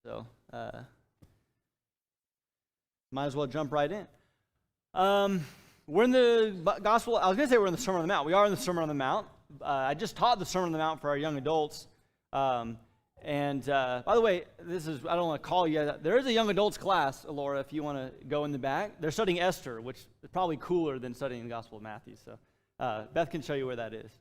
So, might as well jump right in. We're in the gospel. I was going to say we're in the Sermon on the Mount. We are in the Sermon on the Mount. I just taught the Sermon on the Mount for our young adults. By the way, I don't want to call you. There is a young adults class, Laura, if you want to go in the back. They're studying Esther, which is probably cooler than studying the Gospel of Matthew. So Beth can show you where that is.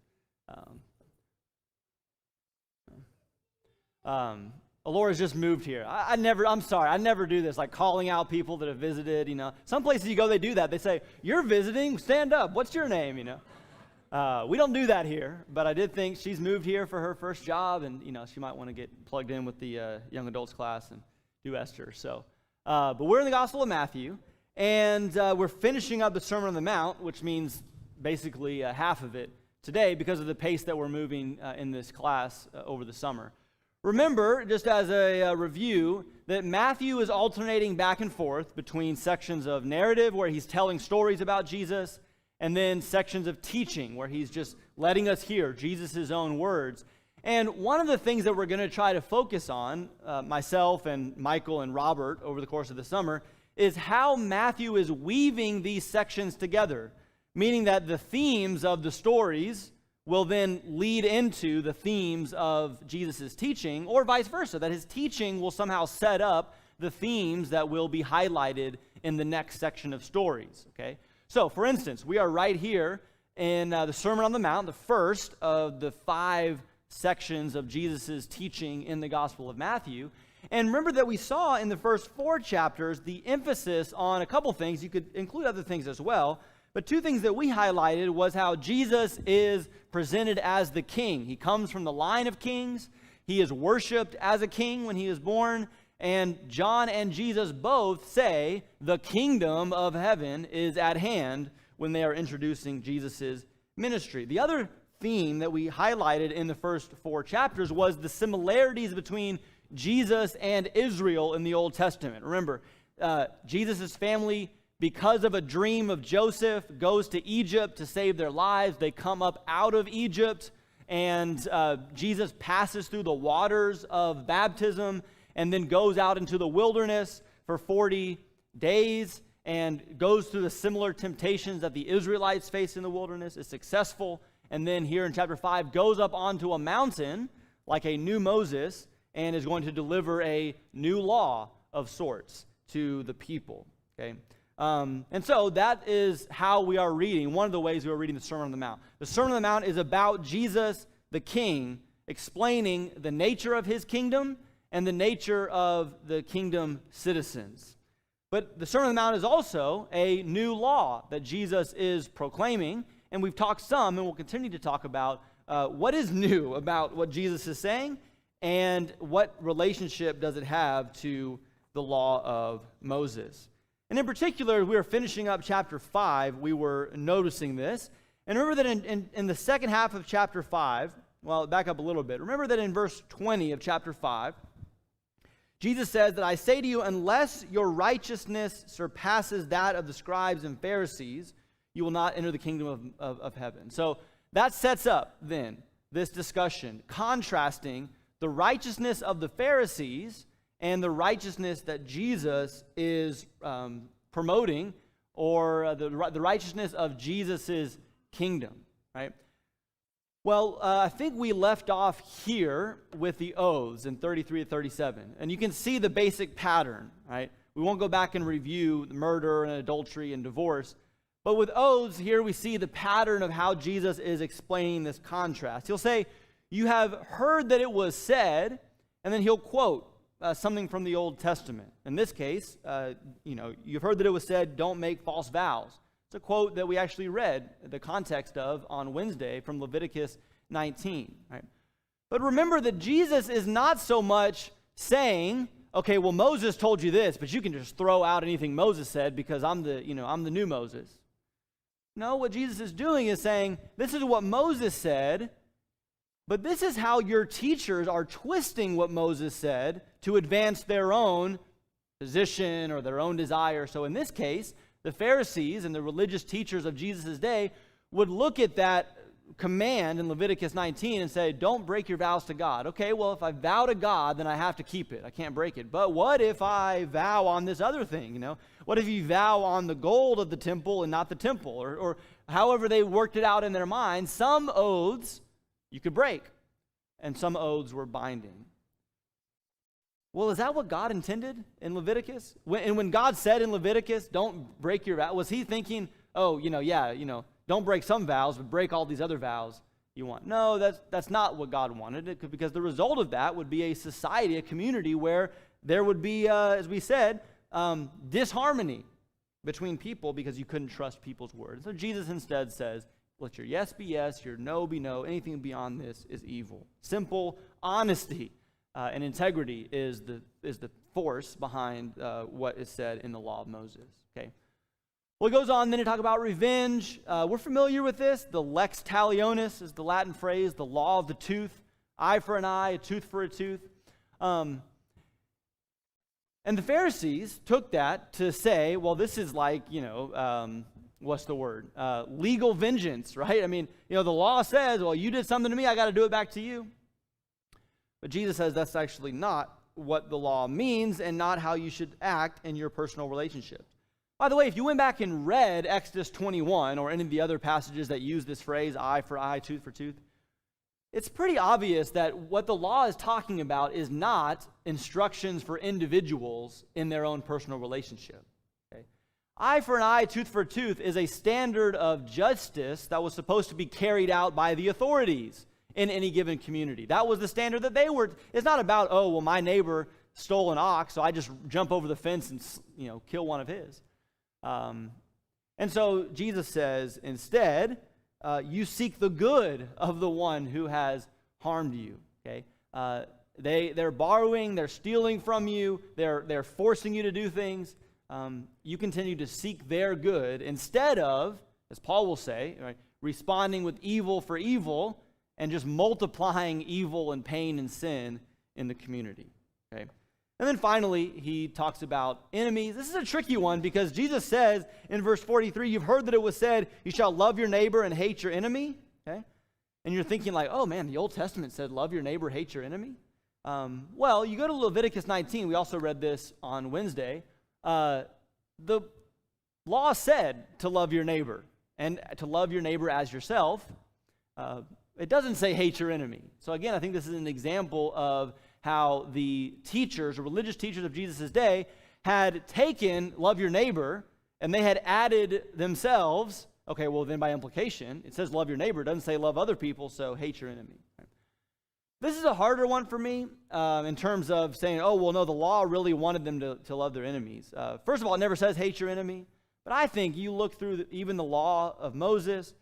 Laura's just moved here. I'm sorry, I never do this, like calling out people that have visited, Some places you go, they do that. They say, "You're visiting, stand up. What's your name?" We don't do that here, but I did think she's moved here for her first job, and, she might want to get plugged in with the young adults class and do Esther. So, but we're in the Gospel of Matthew, and we're finishing up the Sermon on the Mount, which means basically half of it today because of the pace that we're moving in this class over the summer. Remember, just as a review, that Matthew is alternating back and forth between sections of narrative where he's telling stories about Jesus and then sections of teaching where he's just letting us hear Jesus' own words. And one of the things that we're going to try to focus on, myself and Michael and Robert over the course of the summer, is how Matthew is weaving these sections together, meaning that the themes of the stories will then lead into the themes of Jesus' teaching, or vice versa, that his teaching will somehow set up the themes that will be highlighted in the next section of stories, okay? So, for instance, we are right here in the Sermon on the Mount, the first of the 5 sections of Jesus' teaching in the Gospel of Matthew. And remember that we saw in the first 4 chapters the emphasis on a couple things. You could include other things as well. But 2 things that we highlighted was how Jesus is presented as the king. He comes from the line of kings. He is worshipped as a king when he is born. And John and Jesus both say the kingdom of heaven is at hand when they are introducing Jesus' ministry. The other theme that we highlighted in the first 4 chapters was the similarities between Jesus and Israel in the Old Testament. Remember, Jesus' family, because of a dream of Joseph, goes to Egypt to save their lives. They come up out of Egypt, and Jesus passes through the waters of baptism and then goes out into the wilderness for 40 days and goes through the similar temptations that the Israelites face in the wilderness, is successful, and then here in chapter 5 goes up onto a mountain like a new Moses and is going to deliver a new law of sorts to the people, okay? And so that is how we are reading, one of the ways we are reading the Sermon on the Mount. The Sermon on the Mount is about Jesus, the King, explaining the nature of his kingdom and the nature of the kingdom citizens. But the Sermon on the Mount is also a new law that Jesus is proclaiming, and we've talked some, and we'll continue to talk about what is new about what Jesus is saying and what relationship does it have to the law of Moses. And in particular, we were finishing up chapter 5, we were noticing this. And remember that in the second half of chapter 5, well, back up a little bit. Remember that in verse 20 of chapter 5, Jesus says that I say to you, unless your righteousness surpasses that of the scribes and Pharisees, you will not enter the kingdom of heaven. So that sets up then this discussion, contrasting the righteousness of the Pharisees and the righteousness that Jesus is promoting, or the righteousness of Jesus' kingdom, right? Well, I think we left off here with the oaths in 33 to 37. And you can see the basic pattern, right? We won't go back and review murder and adultery and divorce. But with oaths, here we see the pattern of how Jesus is explaining this contrast. He'll say, you have heard that it was said, and then he'll quote something from the Old Testament. In this case, you've heard that it was said, don't make false vows. It's a quote that we actually read the context of on Wednesday from Leviticus 19. Right? But remember that Jesus is not so much saying, okay, well, Moses told you this, but you can just throw out anything Moses said because I'm the new Moses. No, what Jesus is doing is saying, this is what Moses said, but this is how your teachers are twisting what Moses said to advance their own position or their own desire. So in this case, the Pharisees and the religious teachers of Jesus' day would look at that command in Leviticus 19 and say, don't break your vows to God. Okay, well, if I vow to God, then I have to keep it. I can't break it. But what if I vow on this other thing, What if you vow on the gold of the temple and not the temple? Or however they worked it out in their minds, some oaths you could break, and some oaths were binding. Well, is that what God intended in Leviticus? When God said in Leviticus, don't break your vow, was he thinking, don't break some vows, but break all these other vows you want? No, that's not what God wanted, because the result of that would be a society, a community where there would be, as we said, disharmony between people because you couldn't trust people's words. So Jesus instead says, let your yes be yes, your no be no. Anything beyond this is evil. Simple honesty and integrity is the force behind what is said in the law of Moses. Okay. Well, it goes on then to talk about revenge. We're familiar with this. The lex talionis is the Latin phrase, the law of the tooth. Eye for an eye, a tooth for a tooth. And the Pharisees took that to say, well, this is like, what's the word? Legal vengeance, right? I mean, the law says, well, you did something to me, I got to do it back to you. But Jesus says that's actually not what the law means and not how you should act in your personal relationships. By the way, if you went back and read Exodus 21 or any of the other passages that use this phrase, eye for eye, tooth for tooth, it's pretty obvious that what the law is talking about is not instructions for individuals in their own personal relationship. Okay? Eye for an eye, tooth for a tooth is a standard of justice that was supposed to be carried out by the authorities in any given community. That was the standard that they were. It's not about, oh, well, my neighbor stole an ox, so I just jump over the fence and kill one of his. And so Jesus says, instead, you seek the good of the one who has harmed you. Okay, they're borrowing, they're stealing from you, they're forcing you to do things. You continue to seek their good instead of, as Paul will say, right, responding with evil for evil and just multiplying evil and pain and sin in the community. Okay. And then finally, he talks about enemies. This is a tricky one because Jesus says in verse 43, you've heard that it was said, you shall love your neighbor and hate your enemy. Okay? And you're thinking like, oh man, the Old Testament said, love your neighbor, hate your enemy. Well, you go to Leviticus 19. We also read this on Wednesday. The law said to love your neighbor and to love your neighbor as yourself. It doesn't say hate your enemy. So again, I think this is an example of how the teachers, or religious teachers of Jesus' day, had taken love your neighbor, and they had added themselves, okay, well then by implication, it says love your neighbor, it doesn't say love other people, so hate your enemy. This is a harder one for me in terms of saying, oh, well, no, the law really wanted them to love their enemies. First of all, it never says hate your enemy, but I think you look through even the law of Moses,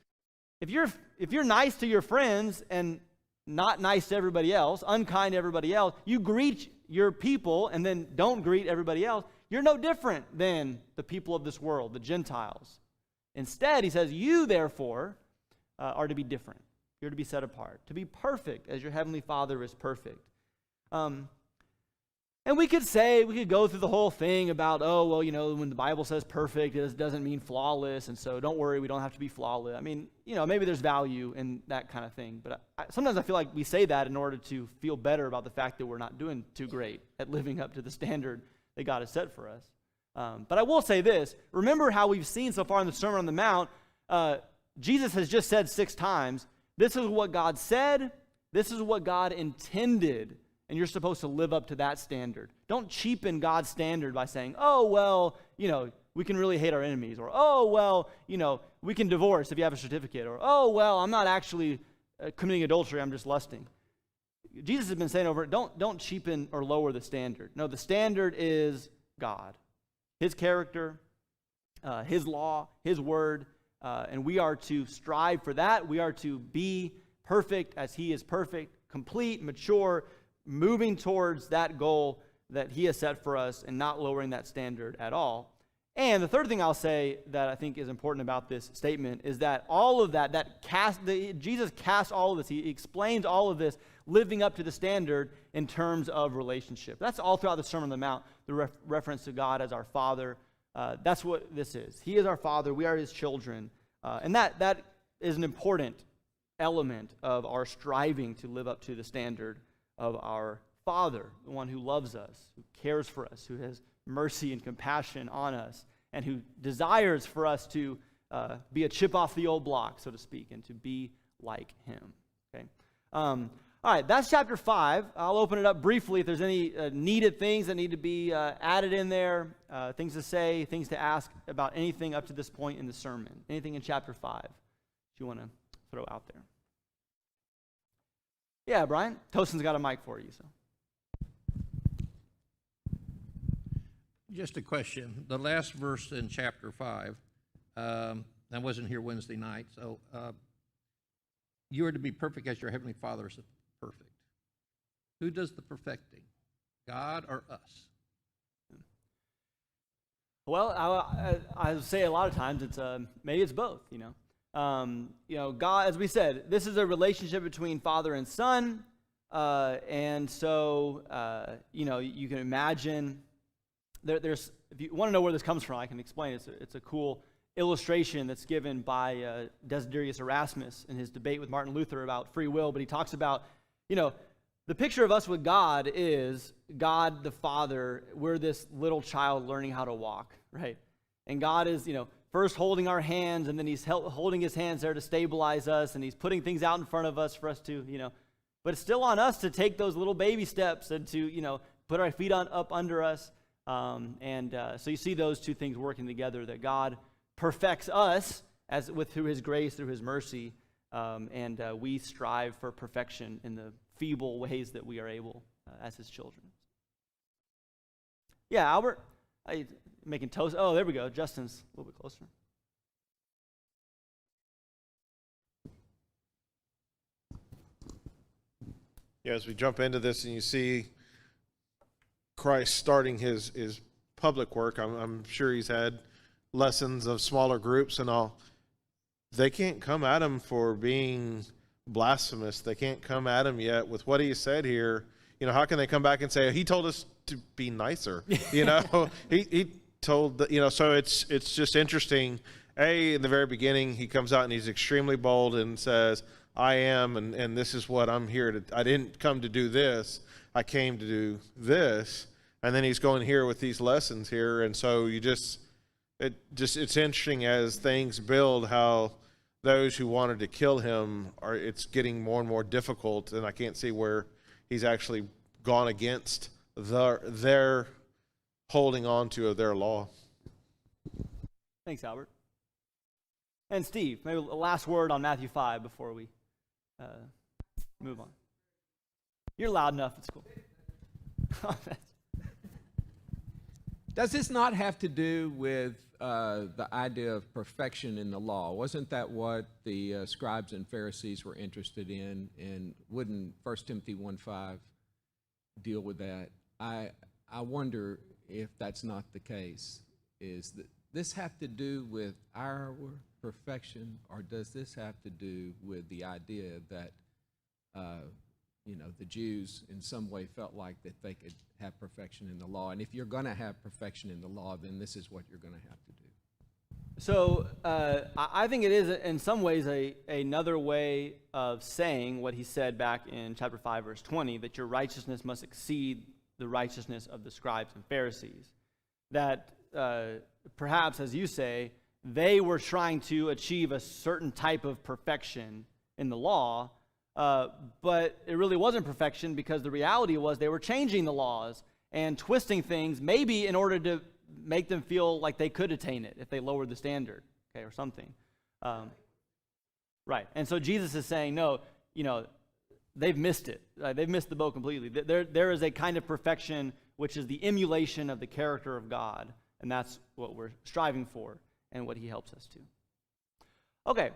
if you're nice to your friends and not nice to everybody else, unkind to everybody else, you greet your people and then don't greet everybody else, you're no different than the people of this world, the Gentiles. Instead, he says, you therefore are to be different. You're to be set apart, to be perfect as your heavenly Father is perfect. And we could go through the whole thing about, oh, well, when the Bible says perfect, it doesn't mean flawless, and so don't worry, we don't have to be flawless. I mean, maybe there's value in that kind of thing, but sometimes I feel like we say that in order to feel better about the fact that we're not doing too great at living up to the standard that God has set for us. But I will say this, remember how we've seen so far in the Sermon on the Mount, Jesus has just said 6 times, this is what God said, this is what God intended, and you're supposed to live up to that standard. Don't cheapen God's standard by saying, oh, well, we can really hate our enemies. Or, oh, well, we can divorce if you have a certificate. Or, oh, well, I'm not actually committing adultery, I'm just lusting. Jesus has been saying over it, don't cheapen or lower the standard. No, the standard is God. His character, His law, His word, and we are to strive for that. We are to be perfect as He is perfect, complete, mature, moving towards that goal that He has set for us and not lowering that standard at all. And the third thing I'll say that I think is important about this statement is that all of Jesus casts all of this, He explains all of this living up to the standard in terms of relationship. That's all throughout the Sermon on the Mount, the reference to God as our Father. That's what this is. He is our Father, we are His children. And that is an important element of our striving to live up to the standard of our Father, the one who loves us, who cares for us, who has mercy and compassion on us, and who desires for us to be a chip off the old block, so to speak, and to be like him. Okay. All right, that's chapter 5. I'll open it up briefly if there's any needed things that need to be added in there, things to say, things to ask about anything up to this point in the sermon. Anything in chapter 5 that you want to throw out there. Yeah, Brian, Tosin's got a mic for you. So. Just a question. The last verse in chapter 5, I wasn't here Wednesday night, so you are to be perfect as your heavenly Father is perfect. Who does the perfecting, God or us? Well, I say a lot of times it's maybe it's both. God, as we said, this is a relationship between Father and Son, and so you can imagine. There's, if you want to know where this comes from, I can explain. It's a cool illustration that's given by Desiderius Erasmus in his debate with Martin Luther about free will. But he talks about, the picture of us with God is God the Father. We're this little child learning how to walk, right? And God is, first holding our hands, and then he's holding his hands there to stabilize us, and he's putting things out in front of us for us to, but it's still on us to take those little baby steps and to, put our feet up under us. So you see those two things working together, that God perfects us through his grace, through his mercy, and we strive for perfection in the feeble ways that we are able as his children. Yeah, Albert, making toast. Oh, there we go. Justin's a little bit closer. Yeah, as we jump into this and you see Christ starting his public work, I'm sure he's had lessons of smaller groups and all. They can't come at him for being blasphemous. They can't come at him yet with what he said here. How can they come back and say, he told us to be nicer? He told that, so it's just interesting. In the very beginning, he comes out and he's extremely bold and says, I am, and this is what I'm here to. I didn't come to do this. I came to do this. And then he's going here with these lessons here. And so it's interesting as things build how those who wanted to kill him it's getting more and more difficult. And I can't see where he's actually gone against their holding on to their law. Thanks, Albert. And Steve, maybe a last word on Matthew 5 before we move on. You're loud enough. It's cool. Does this not have to do with the idea of perfection in the law? Wasn't that what the scribes and Pharisees were interested in? And wouldn't 1 Timothy 1:5 deal with that? I wonder if that's not the case. Is that this have to do with our perfection, or does this have to do with the idea that the Jews in some way felt like that they could have perfection in the law? And if you're going to have perfection in the law, then this is what you're going to have to do. So I think it is in some ways another way of saying what he said back in chapter 5, verse 20, that your righteousness must exceed the righteousness of the scribes and Pharisees. That perhaps, as you say, they were trying to achieve a certain type of perfection in the law, but it really wasn't perfection, because the reality was they were changing the laws and twisting things, maybe in order to make them feel like they could attain it if they lowered the standard, okay, or something. Right. And so Jesus is saying, no, they've missed it. They've missed the boat completely. There is a kind of perfection which is the emulation of the character of God, and that's what we're striving for and what he helps us to. Okay.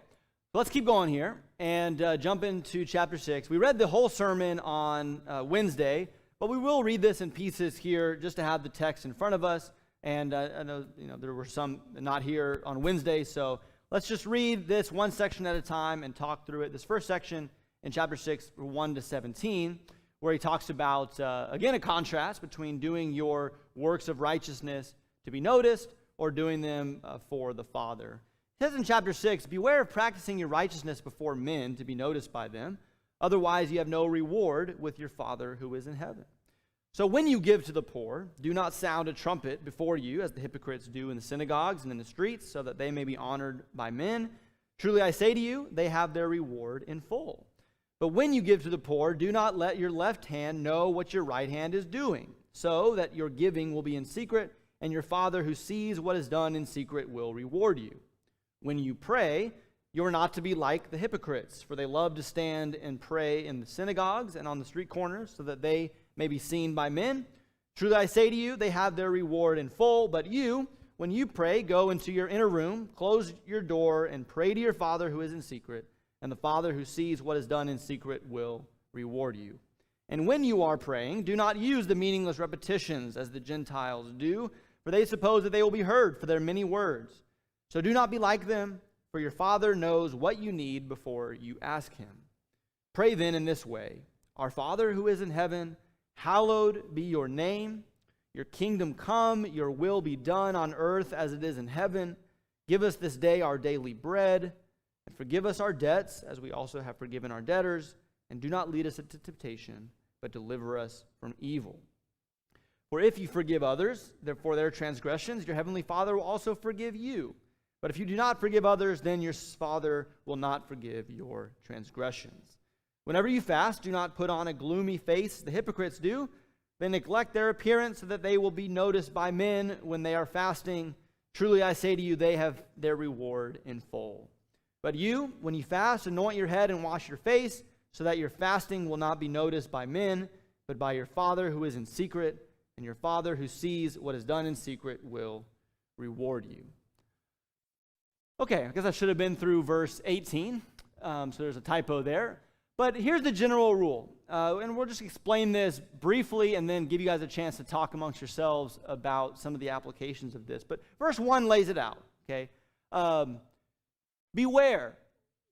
Let's keep going here and jump into chapter 6. We read the whole sermon on Wednesday, but we will read this in pieces here just to have the text in front of us. And I know there were some not here on Wednesday, so let's just read this one section at a time and talk through it. This first section in chapter 6, 1 to 17, where he talks about, again, a contrast between doing your works of righteousness to be noticed or doing them for the Father. It says in chapter 6, beware of practicing your righteousness before men to be noticed by them. Otherwise, you have no reward with your Father who is in heaven. So when you give to the poor, do not sound a trumpet before you, as the hypocrites do in the synagogues and in the streets, so that they may be honored by men. Truly I say to you, they have their reward in full. But when you give to the poor, do not let your left hand know what your right hand is doing, so that your giving will be in secret, and your Father who sees what is done in secret will reward you. When you pray, you are not to be like the hypocrites, for they love to stand and pray in the synagogues and on the street corners, so that they may be seen by men. Truly I say to you, they have their reward in full. But you, when you pray, go into your inner room, close your door, and pray to your Father who is in secret, and the Father who sees what is done in secret will reward you. And when you are praying, do not use the meaningless repetitions as the Gentiles do, for they suppose that they will be heard for their many words. So do not be like them, for your Father knows what you need before you ask him. Pray then in this way: Our Father who is in heaven, hallowed be your name. Your kingdom come, your will be done on earth as it is in heaven. Give us this day our daily bread, and forgive us our debts as we also have forgiven our debtors. And do not lead us into temptation, but deliver us from evil. For if you forgive others, for their transgressions, your heavenly Father will also forgive you. But if you do not forgive others, then your Father will not forgive your transgressions. Whenever you fast, do not put on a gloomy face, the hypocrites do. They neglect their appearance so that they will be noticed by men when they are fasting. Truly I say to you, they have their reward in full. But you, when you fast, anoint your head and wash your face, so that your fasting will not be noticed by men, but by your Father who is in secret, and your Father who sees what is done in secret will reward you. Okay, I guess I should have been through verse 18, so there's a typo there. But here's the general rule, and we'll just explain this briefly and then give you guys a chance to talk amongst yourselves about some of the applications of this. But verse 1 lays it out, okay? Beware.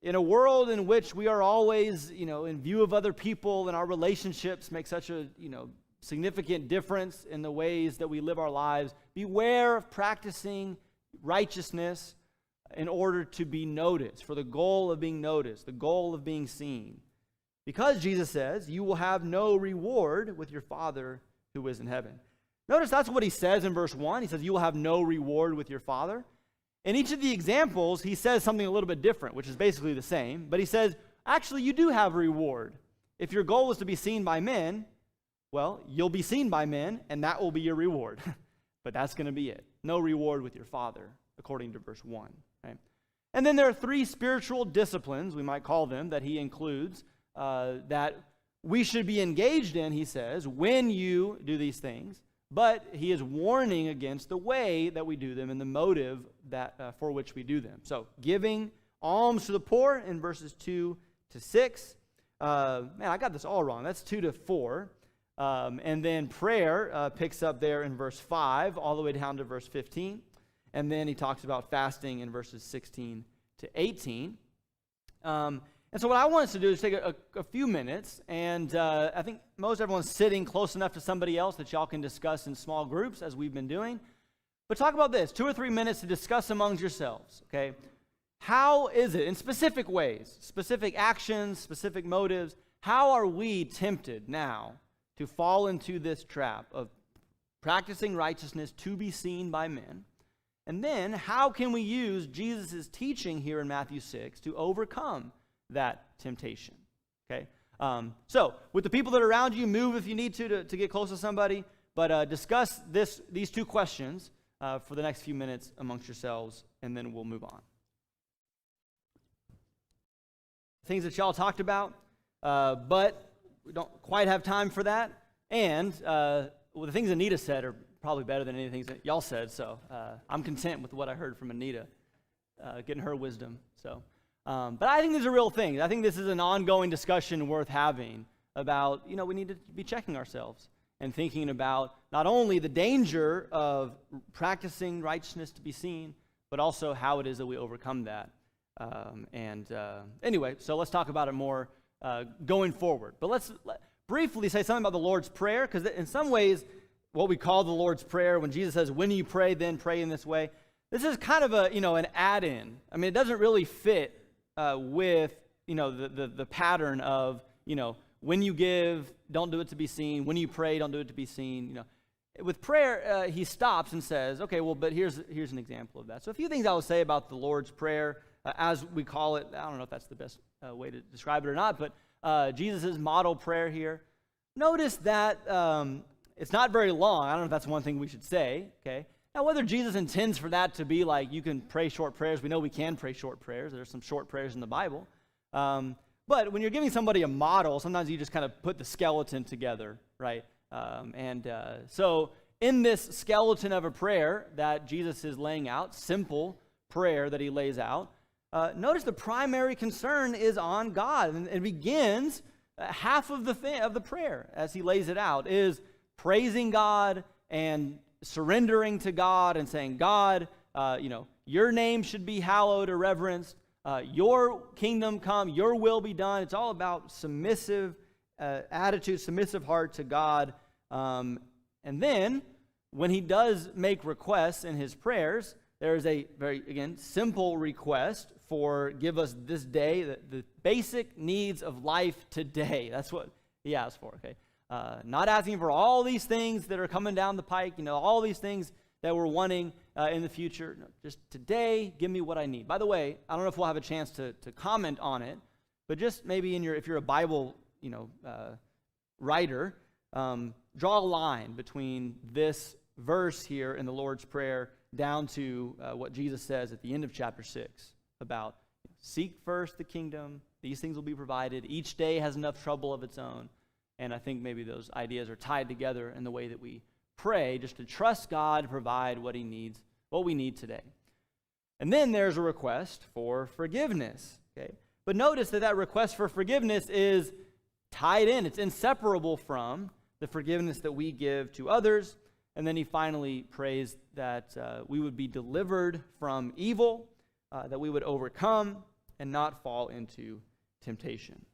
In a world in which we are always, in view of other people, and our relationships make such a, significant difference in the ways that we live our lives, beware of practicing righteousness in order to be noticed, for the goal of being noticed, the goal of being seen. Because Jesus says, you will have no reward with your Father who is in heaven. Notice that's what he says in verse 1. He says, you will have no reward with your Father. In each of the examples, he says something a little bit different, which is basically the same. But he says, actually, you do have a reward. If your goal is to be seen by men, well, you'll be seen by men, and that will be your reward. But that's going to be it. No reward with your Father, according to verse 1. Right? And then there are 3 spiritual disciplines, we might call them, that he includes, that we should be engaged in, he says, when you do these things. But he is warning against the way that we do them and the motive that for which we do them. So giving alms to the poor in verses 2 to 6. Man, I got this all wrong. That's 2 to 4. And then prayer picks up there in verse 5 all the way down to verse 15. And then he talks about fasting in verses 16 to 18. And so what I want us to do is take a few minutes, and I think most everyone's sitting close enough to somebody else that y'all can discuss in small groups, as we've been doing. But talk about this, 2 or 3 minutes to discuss amongst yourselves, okay? How is it, in specific ways, specific actions, specific motives, how are we tempted now to fall into this trap of practicing righteousness to be seen by men? And then, how can we use Jesus' teaching here in Matthew 6 to overcome that temptation? Okay, so with the people that are around you, move if you need to get close to somebody, but discuss these 2 questions for the next few minutes amongst yourselves, and then we'll move on. Things that y'all talked about, but we don't quite have time for that, and the things Anita said are probably better than anything that y'all said, so I'm content with what I heard from Anita, getting her wisdom, so. But I think these are real things. I think this is an ongoing discussion worth having about, we need to be checking ourselves and thinking about not only the danger of practicing righteousness to be seen, but also how it is that we overcome that. Anyway, so let's talk about it more going forward. But let's briefly say something about the Lord's Prayer, because in some ways, what we call the Lord's Prayer, when Jesus says, when you pray, then pray in this way, This is kind of an add-in. I mean, it doesn't really fit with, the pattern of, when you give, don't do it to be seen. When you pray, don't do it to be seen. With prayer, he stops and says, okay, well, but here's an example of that. So a few things I will say about the Lord's Prayer, as we call it. I don't know if that's the best way to describe it or not, but Jesus' model prayer here. Notice that it's not very long. I don't know if that's one thing we should say, okay? Now, whether Jesus intends for that to be like you can pray short prayers, we know we can pray short prayers. There's some short prayers in the Bible. But when you're giving somebody a model, sometimes you just kind of put the skeleton together, right? So in this skeleton of a prayer that Jesus is laying out, simple prayer that he lays out, notice the primary concern is on God. And it begins, half of the prayer as he lays it out is praising God and surrendering to God and saying, God, your name should be hallowed or reverenced. Your kingdom come, your will be done. It's all about submissive attitude, submissive heart to God. And then when he does make requests in his prayers, there is a very, again, simple request for give us this day, the basic needs of life today. That's what he asks for, okay? Not asking for all these things that are coming down the pike, all these things that we're wanting in the future. No, just today, give me what I need. By the way, I don't know if we'll have a chance to comment on it, but just maybe if you're a Bible, writer, draw a line between this verse here in the Lord's Prayer down to what Jesus says at the end of chapter 6 about seek first the kingdom, these things will be provided, each day has enough trouble of its own. And I think maybe those ideas are tied together in the way that we pray, just to trust God to provide what he needs, what we need today. And then there's a request for forgiveness, okay? But notice that request for forgiveness is tied in. It's inseparable from the forgiveness that we give to others. And then he finally prays that we would be delivered from evil, that we would overcome and not fall into temptation.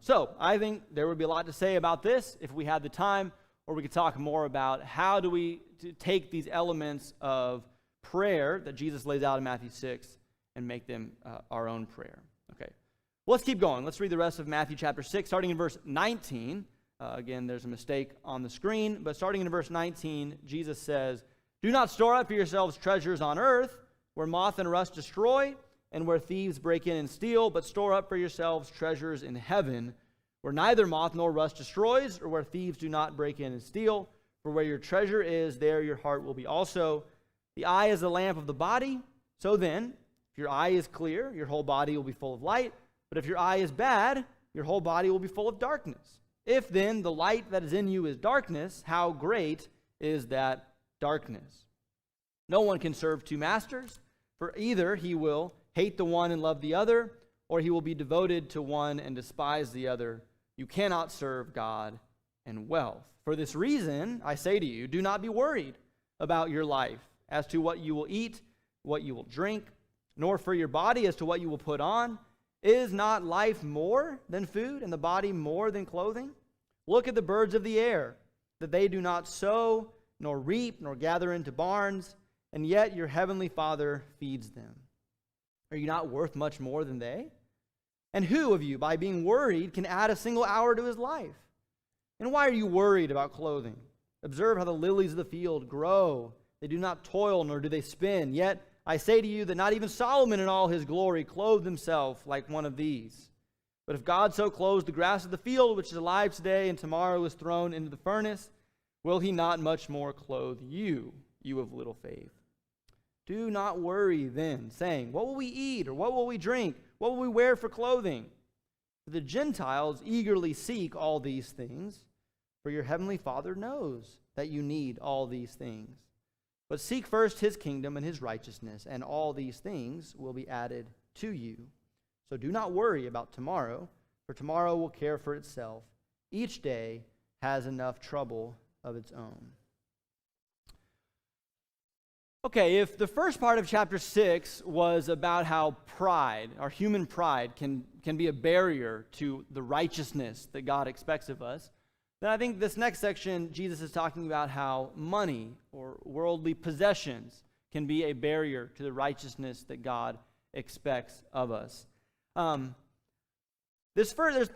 So I think there would be a lot to say about this if we had the time, or we could talk more about how do we take these elements of prayer that Jesus lays out in Matthew 6 and make them our own prayer. Okay, well, let's keep going. Let's read the rest of Matthew chapter 6, starting in verse 19. Again, there's a mistake on the screen, but starting in verse 19, Jesus says, "Do not store up for yourselves treasures on earth, where moth and rust destroy, and where thieves break in and steal, but store up for yourselves treasures in heaven, where neither moth nor rust destroys, or where thieves do not break in and steal. For where your treasure is, there your heart will be also. The eye is the lamp of the body. So then, if your eye is clear, your whole body will be full of light. But if your eye is bad, your whole body will be full of darkness. If then the light that is in you is darkness, how great is that darkness? No one can serve two masters, for either he will hate the one and love the other, or he will be devoted to one and despise the other. You cannot serve God and wealth. For this reason, I say to you, do not be worried about your life as to what you will eat, what you will drink, nor for your body as to what you will put on. Is not life more than food, and the body more than clothing? Look at the birds of the air, that they do not sow, nor reap, nor gather into barns, and yet your heavenly Father feeds them. Are you not worth much more than they? And who of you, by being worried, can add a single hour to his life? And why are you worried about clothing? Observe how the lilies of the field grow. They do not toil, nor do they spin. Yet I say to you that not even Solomon in all his glory clothed himself like one of these. But if God so clothes the grass of the field, which is alive today and tomorrow is thrown into the furnace, will he not much more clothe you, you of little faith? Do not worry then, saying, what will we eat, or what will we drink? What will we wear for clothing? For the Gentiles eagerly seek all these things, for your heavenly Father knows that you need all these things. But seek first his kingdom and his righteousness, and all these things will be added to you. So do not worry about tomorrow, for tomorrow will care for itself. Each day has enough trouble of its own. Okay, if the first part of chapter 6 was about how pride, our human pride, can be a barrier to the righteousness that God expects of us, then I think this next section, Jesus is talking about how money or worldly possessions can be a barrier to the righteousness that God expects of us. There's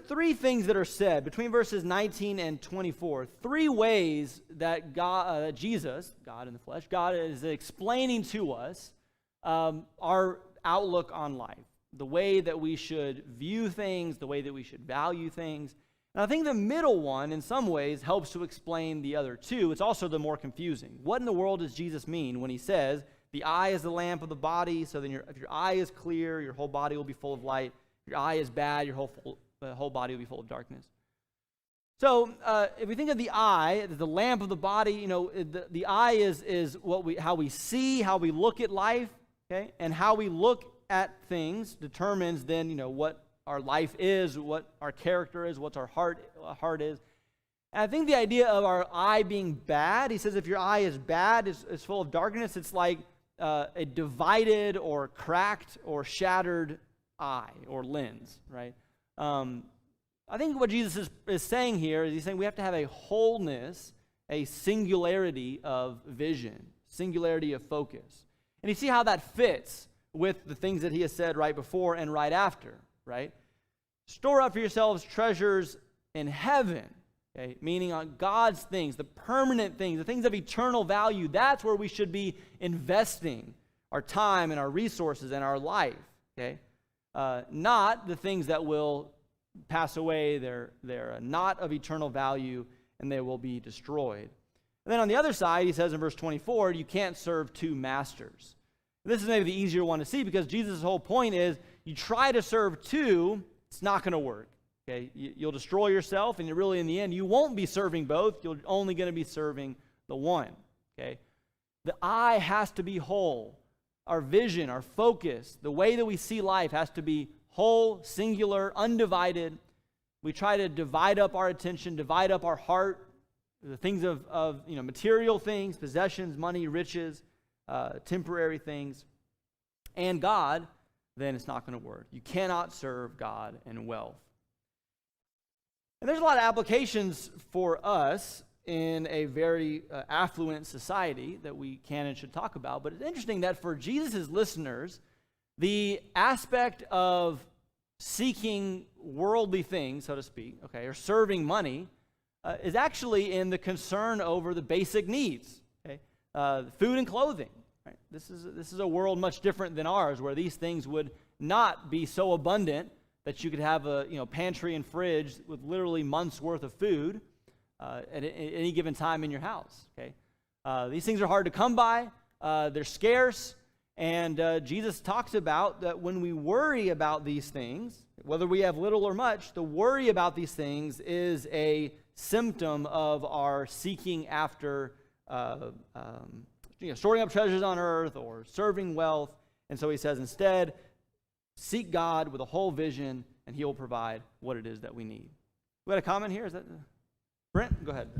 three things that are said between verses 19 and 24. Three ways that Jesus, God in the flesh, God is explaining to us our outlook on life, the way that we should view things, the way that we should value things. And I think the middle one, in some ways, helps to explain the other two. It's also the more confusing. What in the world does Jesus mean when he says, the eye is the lamp of the body, so then if your eye is clear, your whole body will be full of light. If your eye is bad, your whole body will be full of darkness. So if we think of the eye, the lamp of the body, the eye is how we see, how we look at life, okay? And how we look at things determines then, what our life is, what our character is, what our heart is. And I think the idea of our eye being bad, he says if your eye is bad, is full of darkness, it's like a divided or cracked or shattered eye or lens, right? I think what Jesus is saying here is he's saying we have to have a wholeness, a singularity of vision, singularity of focus. And you see how that fits with the things that he has said right before and right after, right? Store up for yourselves treasures in heaven, okay? Meaning on God's things, the permanent things, the things of eternal value. That's where we should be investing our time and our resources and our life, okay? Not the things that will pass away. They're not of eternal value, and they will be destroyed. And then on the other side, he says in verse 24, you can't serve two masters. This is maybe the easier one to see because Jesus' whole point is you try to serve two, it's not going to work. Okay, you'll destroy yourself, and really in the end, you won't be serving both. You're only going to be serving the one. Okay, the eye has to be whole. Our vision, our focus, the way that we see life has to be whole, singular, undivided. We try to divide up our attention, divide up our heart, the things of material things, possessions, money, riches, temporary things, and God, then it's not going to work. You cannot serve God and wealth. And there's a lot of applications for us in a very affluent society that we can and should talk about, but it's interesting that for Jesus' listeners, the aspect of seeking worldly things, so to speak, okay, or serving money, is actually in the concern over the basic needs, okay, food and clothing. Right? This is a world much different than ours, where these things would not be so abundant that you could have a pantry and fridge with literally months worth of food at any given time in your house. Okay, these things are hard to come by. They're scarce. And Jesus talks about that when we worry about these things, whether we have little or much, the worry about these things is a symptom of our seeking after storing up treasures on earth or serving wealth. And so he says instead, seek God with a whole vision, and he will provide what it is that we need. We got a comment here? Is that Brent? Go ahead.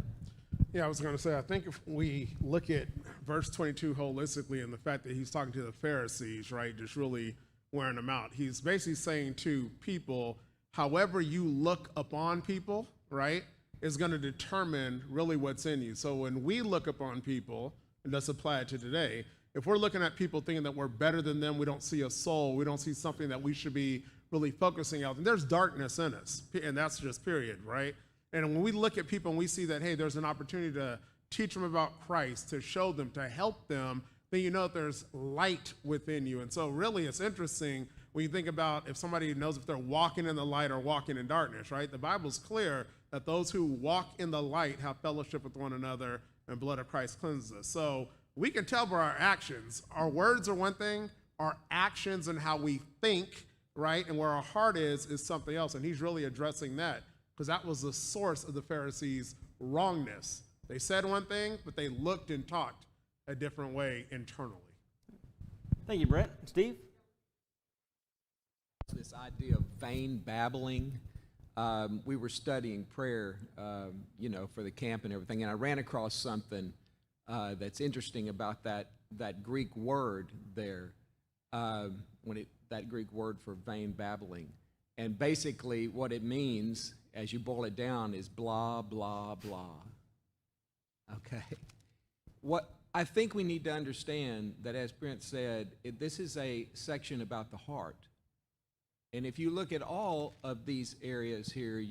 Yeah, I was going to say, I think if we look at verse 22 holistically and the fact that he's talking to the Pharisees, right, just really wearing them out, he's basically saying to people, however you look upon people, right, is going to determine really what's in you. So when we look upon people, and let's apply it to today, if we're looking at people thinking that we're better than them, we don't see a soul, we don't see something that we should be really focusing on, and there's darkness in us, and that's just period, right? And when we look at people and we see that, hey, there's an opportunity to teach them about Christ, to show them, to help them, then you know that there's light within you. And so really it's interesting when you think about if somebody knows if they're walking in the light or walking in darkness, right? The Bible's clear that those who walk in the light have fellowship with one another, and blood of Christ cleanses us. So we can tell by our actions. Our words are one thing, our actions and how we think, right? And where our heart is something else. And he's really addressing that, because that was the source of the Pharisees' wrongness. They said one thing, but they looked and talked a different way internally. Thank you, Brent. Steve? This idea of vain babbling. We were studying prayer, for the camp and everything, and I ran across something that's interesting about that Greek word there, that Greek word for vain babbling. And basically what it means, as you boil it down, is blah, blah, blah. Okay? I think we need to understand that, as Brent said, this is a section about the heart. And if you look at all of these areas here,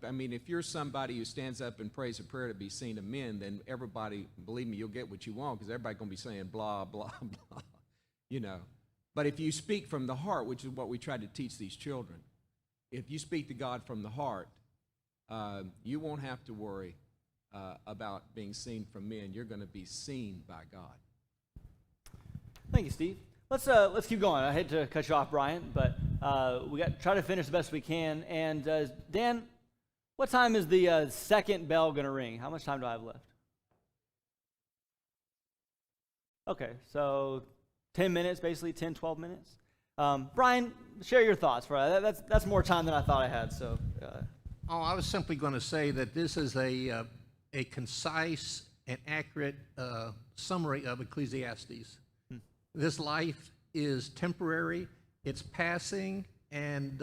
I mean, if you're somebody who stands up and prays a prayer to be seen of men, then everybody, believe me, you'll get what you want, because everybody's going to be saying blah, blah, blah, you know. But if you speak from the heart, which is what we try to teach these children, if you speak to God from the heart, you won't have to worry about being seen from men. You're going to be seen by God. Thank you, Steve. Let's keep going. I hate to cut you off, Brian, but we got to try to finish the best we can. And Dan, what time is the second bell going to ring? How much time do I have left? Okay, so 10 minutes, basically 10, 12 minutes. Brian, share your thoughts. That's more time than I thought I had. So. I was simply going to say that this is a concise and accurate summary of Ecclesiastes. This life is temporary, it's passing, and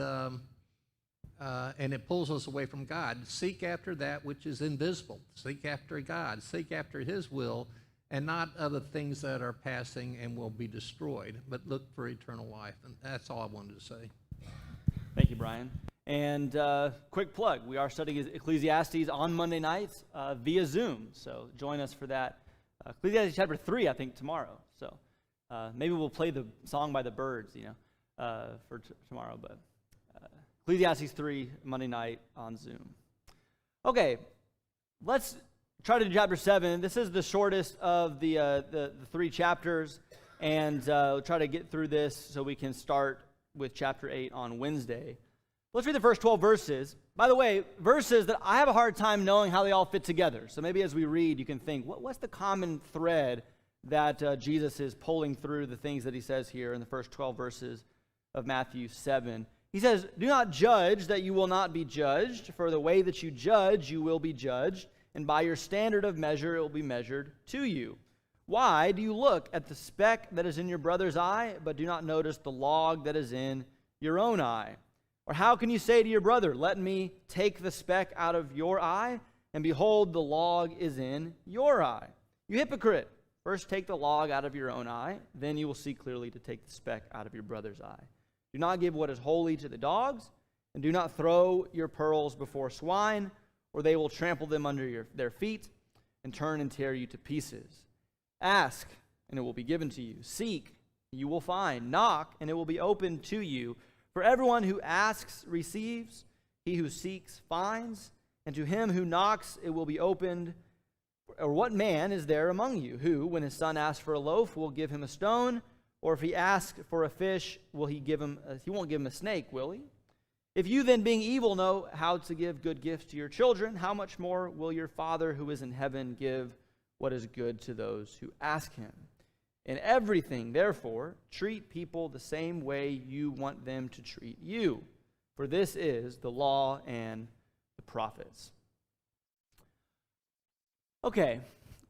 it pulls us away from God. Seek after that which is invisible. Seek after God. Seek after His will, and not other things that are passing and will be destroyed, but look for eternal life. And that's all I wanted to say. Thank you, Brian. And quick plug, we are studying Ecclesiastes on Monday nights via Zoom, so join us for that. Ecclesiastes chapter 3, I think, tomorrow. So maybe we'll play the song by the Byrds, for tomorrow. But Ecclesiastes 3, Monday night on Zoom. Okay, let's try to do chapter 7. This is the shortest of the 3 chapters, and we'll try to get through this so we can start with chapter 8 on Wednesday. Let's read the first 12 verses. By the way, verses that I have a hard time knowing how they all fit together. So maybe as we read, you can think, what's the common thread that Jesus is pulling through the things that he says here in the first 12 verses of Matthew 7. He says, "Do not judge that you will not be judged, for the way that you judge, you will be judged, and by your standard of measure it will be measured to you. Why do you look at the speck that is in your brother's eye, but do not notice the log that is in your own eye? Or how can you say to your brother, 'Let me take the speck out of your eye,' and behold, the log is in your eye? You hypocrite! First take the log out of your own eye, then you will see clearly to take the speck out of your brother's eye. Do not give what is holy to the dogs, and do not throw your pearls before swine, or they will trample them under their feet and turn and tear you to pieces. Ask, and it will be given to you. Seek, you will find. Knock, and it will be opened to you. For everyone who asks receives, he who seeks finds, and to him who knocks it will be opened. Or what man is there among you who, when his son asks for a loaf, will give him a stone? Or if he asks for a fish, he won't give him a snake, will he? If you then, being evil, know how to give good gifts to your children, how much more will your Father who is in heaven give what is good to those who ask him? In everything, therefore, treat people the same way you want them to treat you, for this is the law and the prophets." Okay,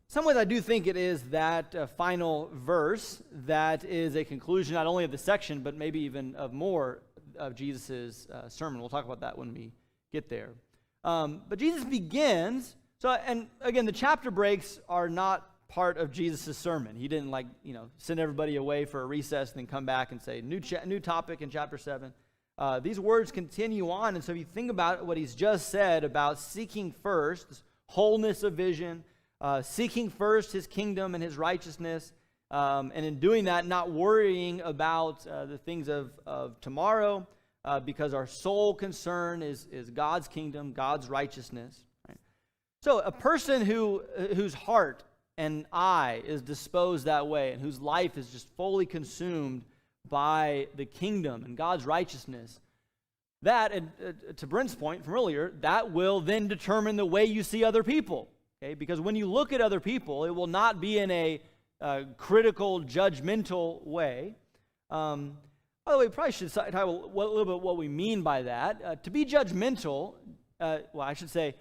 some ways I do think it is that final verse that is a conclusion not only of the section, but maybe even of more of Jesus' sermon. We'll talk about that when we get there. But Jesus begins, and again, the chapter breaks are not part of Jesus' sermon. He didn't send everybody away for a recess and then come back and say, new topic in chapter 7. These words continue on, and so if you think about what he's just said about seeking first, this wholeness of vision, seeking first his kingdom and his righteousness, and in doing that, not worrying about the things of tomorrow, because our sole concern is God's kingdom, God's righteousness. Right? So a person whose heart and eye is disposed that way, and whose life is just fully consumed by the kingdom and God's righteousness, that, and to Brent's point from earlier, that will then determine the way you see other people. Okay? Because when you look at other people, it will not be in a critical, judgmental way. By the way, we probably should talk a little bit what we mean by that. To be judgmental, I should say,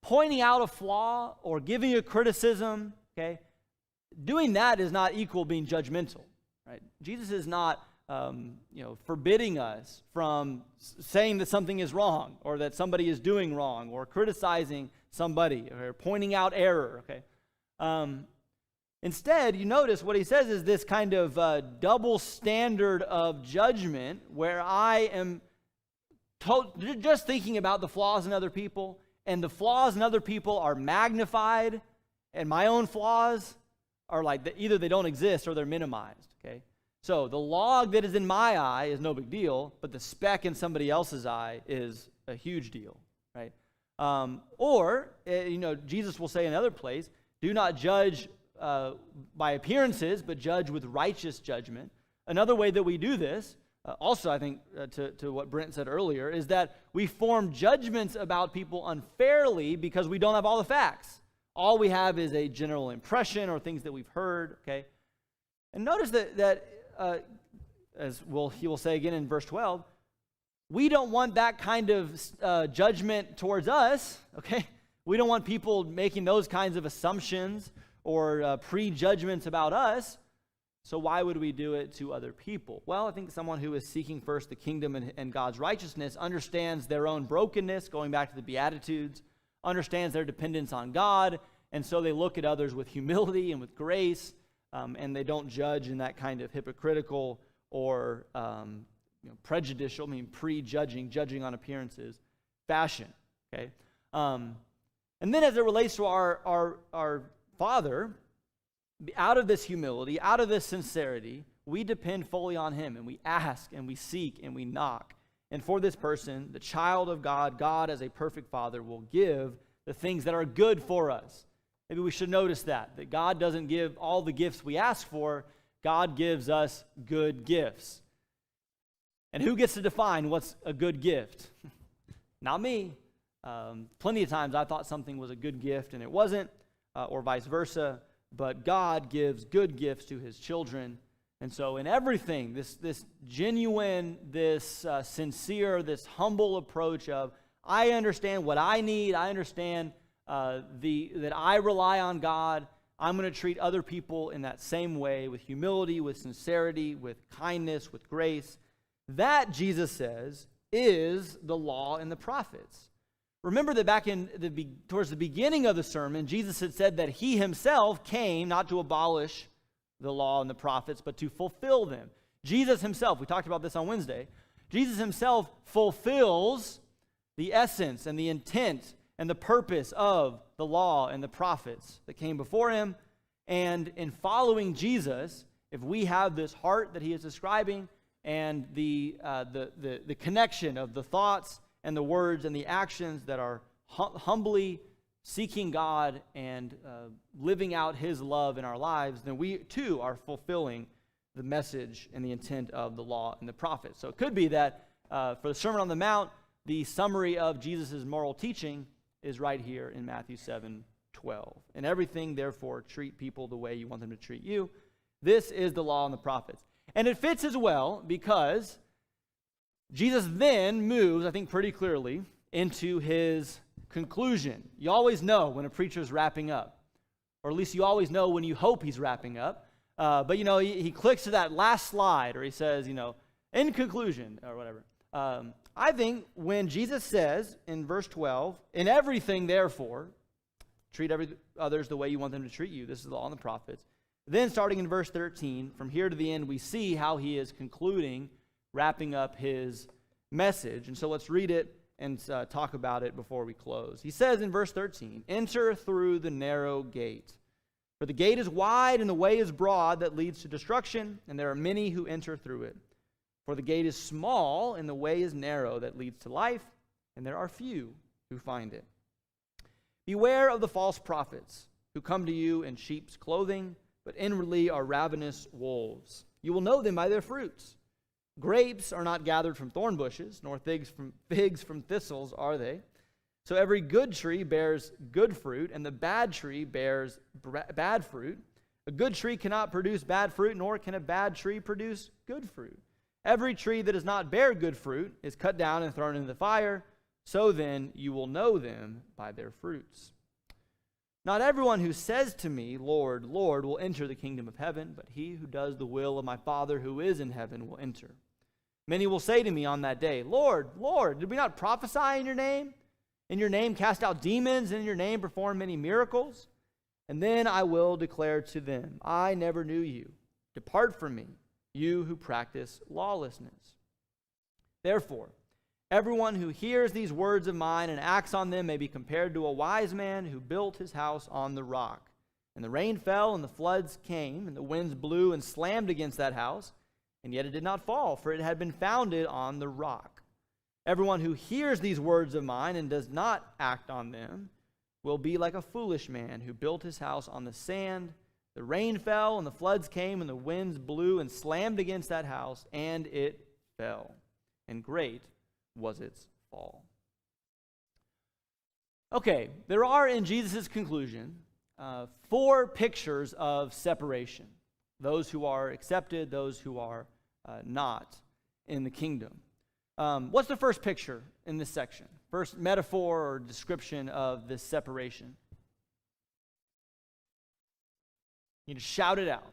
pointing out a flaw or giving a criticism, okay, doing that is not equal being judgmental. Right? Jesus is not forbidding us from saying that something is wrong, or that somebody is doing wrong, or criticizing somebody, or pointing out error. Okay, Instead, you notice what he says is this kind of double standard of judgment where I am just thinking about the flaws in other people, and the flaws in other people are magnified, and my own flaws are like either they don't exist or they're minimized, okay? So the log that is in my eye is no big deal, but the speck in somebody else's eye is a huge deal, right? Jesus will say in another place, do not judge by appearances, but judge with righteous judgment. Another way that we do this, also I think to what Brent said earlier, is that we form judgments about people unfairly because we don't have all the facts. All we have is a general impression or things that we've heard, okay? And notice that he will say again in verse 12, we don't want that kind of judgment towards us, okay? We don't want people making those kinds of assumptions or prejudgments about us. So why would we do it to other people? Well, I think someone who is seeking first the kingdom and God's righteousness understands their own brokenness, going back to the Beatitudes, understands their dependence on God, and so they look at others with humility and with grace, and they don't judge in that kind of hypocritical or prejudicial, prejudging, judging on appearances fashion, okay? And then as it relates to our Father, out of this humility, out of this sincerity, we depend fully on him, and we ask, and we seek, and we knock. And for this person, the child of God, God as a perfect Father will give the things that are good for us. Maybe we should notice that God doesn't give all the gifts we ask for. God gives us good gifts. And who gets to define what's a good gift? Not me. Plenty of times I thought something was a good gift and it wasn't, or vice versa. But God gives good gifts to his children. And so in everything, this genuine, this sincere, this humble approach of, I understand what I need, I understand that I rely on God, I'm going to treat other people in that same way, with humility, with sincerity, with kindness, with grace. That, Jesus says, is the law and the prophets. Remember that back towards the beginning of the sermon, Jesus had said that he himself came not to abolish the law and the prophets, but to fulfill them. Jesus himself, we talked about this on Wednesday, Jesus himself fulfills the essence and the intent and the purpose of the law and the prophets that came before him. And in following Jesus, if we have this heart that he is describing and the connection of the thoughts and the words and the actions that are humbly seeking God and living out his love in our lives, then we too are fulfilling the message and the intent of the law and the prophets. So it could be that for the Sermon on the Mount, the summary of Jesus' moral teaching is right here in Matthew 7:12. In everything, therefore, treat people the way you want them to treat you. This is the law and the prophets. And it fits as well because Jesus then moves, I think pretty clearly, into his conclusion. You always know when a preacher's wrapping up, or at least you always know when you hope he's wrapping up. But he clicks to that last slide, or he says, in conclusion, or whatever. I think when Jesus says in verse 12, in everything, therefore, treat others the way you want them to treat you. This is the law and the prophets. Then starting in verse 13, from here to the end, we see how he is concluding, wrapping up his message. And so let's read it and talk about it before we close. He says in verse 13, enter through the narrow gate. For the gate is wide and the way is broad that leads to destruction, and there are many who enter through it. For the gate is small and the way is narrow that leads to life, and there are few who find it. Beware of the false prophets who come to you in sheep's clothing, but inwardly are ravenous wolves. You will know them by their fruits. Grapes are not gathered from thorn bushes, nor figs from thistles are they. So every good tree bears good fruit, and the bad tree bears bad fruit. A good tree cannot produce bad fruit, nor can a bad tree produce good fruit. Every tree that does not bear good fruit is cut down and thrown into the fire. So then you will know them by their fruits. Not everyone who says to me, Lord, Lord, will enter the kingdom of heaven, but he who does the will of my Father who is in heaven will enter. Many will say to me on that day, Lord, Lord, did we not prophesy in your name? In your name cast out demons, and in your name perform many miracles? And then I will declare to them, I never knew you. Depart from me, you who practice lawlessness. Therefore, everyone who hears these words of mine and acts on them may be compared to a wise man who built his house on the rock. And the rain fell, and the floods came, and the winds blew and slammed against that house, and yet it did not fall, for it had been founded on the rock. Everyone who hears these words of mine and does not act on them will be like a foolish man who built his house on the sand. The rain fell, and the floods came, and the winds blew and slammed against that house, and it fell. And great was its fall. Okay, there are in Jesus' conclusion 4 pictures of separation. Those who are accepted, those who are not in the kingdom. What's the first picture in this section? First metaphor or description of this separation? You just shout it out.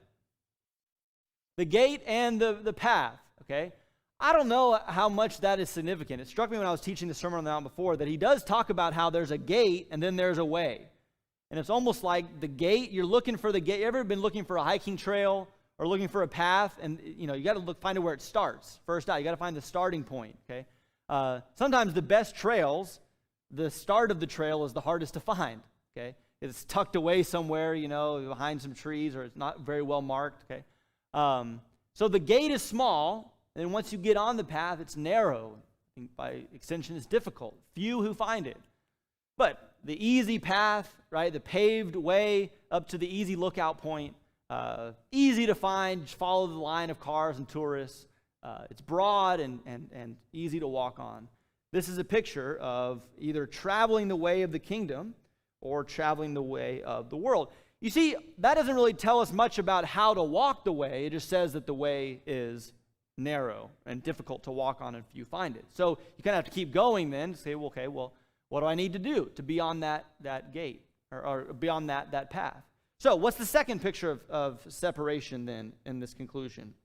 The gate and the path, okay? I don't know how much that is significant. It struck me when I was teaching the Sermon on the Mount before that he does talk about how there's a gate and then there's a way. And it's almost like the gate, you're looking for the gate. You ever been looking for a hiking trail or looking for a path? And, you got to find where it starts. First out, you got to find the starting point, okay? Sometimes the best trails, the start of the trail is the hardest to find, okay? It's tucked away somewhere, behind some trees, or it's not very well marked, okay? So the gate is small, and once you get on the path, it's narrow. I think by extension, it's difficult. Few who find it. But the easy path, right, the paved way up to the easy lookout point, easy to find, just follow the line of cars and tourists. It's broad and easy to walk on. This is a picture of either traveling the way of the kingdom or traveling the way of the world. You see, that doesn't really tell us much about how to walk the way. It just says that the way is narrow and difficult to walk on if you find it. So you kind of have to keep going then to say, well, okay, well, what do I need to do to be on that gate or be on that path? So what's the second picture of separation then in this conclusion?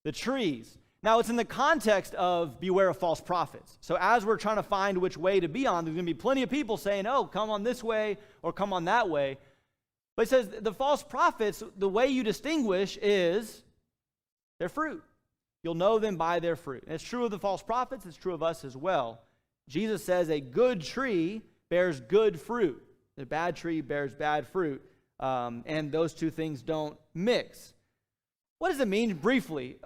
The trees. Now, it's in the context of beware of false prophets. So as we're trying to find which way to be on, there's going to be plenty of people saying, oh, come on this way or come on that way. But it says the false prophets, the way you distinguish is their fruit. You'll know them by their fruit. And it's true of the false prophets. It's true of us as well. Jesus says a good tree bears good fruit. A bad tree bears bad fruit. And those two things don't mix. What does it mean briefly?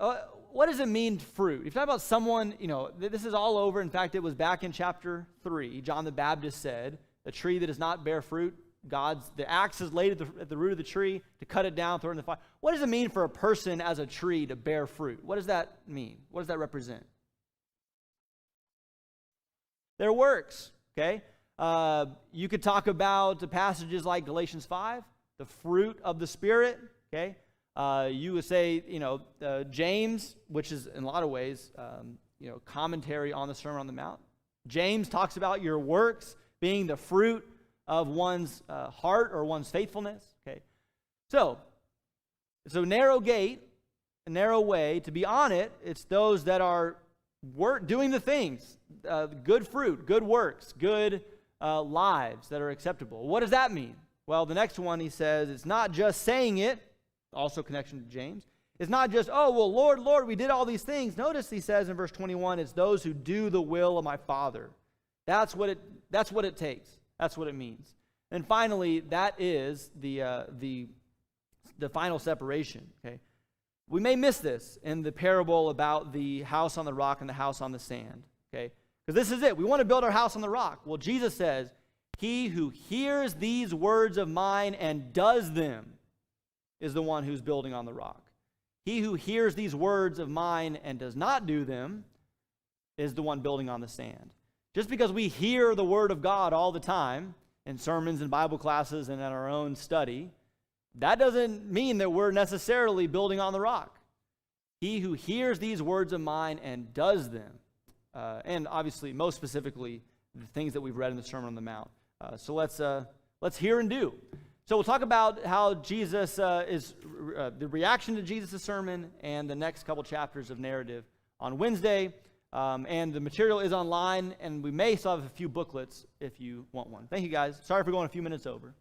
What does it mean, fruit? If you talk about someone, this is all over. In fact, it was back in chapter 3. John the Baptist said, a tree that does not bear fruit, the axe is laid at the root of the tree to cut it down, throw it in the fire. What does it mean for a person as a tree to bear fruit? What does that mean? What does that represent? Their works, okay? You could talk about the passages like Galatians 5, the fruit of the Spirit, okay? You would say, James, which is in a lot of ways, commentary on the Sermon on the Mount. James talks about your works being the fruit of one's heart or one's faithfulness. Okay, so it's a narrow gate, a narrow way. To be on it, it's those that are doing the things, good fruit, good works, good lives that are acceptable. What does that mean? Well, the next one he says, it's not just saying it. Also connection to James. It's not just, oh, well, Lord, Lord, we did all these things. Notice he says in verse 21, it's those who do the will of my Father. That's what it takes. That's what it means. And finally, that is the final separation. Okay, we may miss this in the parable about the house on the rock and the house on the sand. Okay, because this is it. We want to build our house on the rock. Well, Jesus says, he who hears these words of mine and does them is the one who's building on the rock. He who hears these words of mine and does not do them is the one building on the sand. Just because we hear the word of God all the time in sermons and Bible classes and in our own study, that doesn't mean that we're necessarily building on the rock. He who hears these words of mine and does them, and obviously, most specifically, the things that we've read in the Sermon on the Mount. So let's hear and do. So we'll talk about how Jesus the reaction to Jesus' sermon and the next couple chapters of narrative on Wednesday. And the material is online, and we may still have a few booklets if you want one. Thank you, guys. Sorry for going a few minutes over.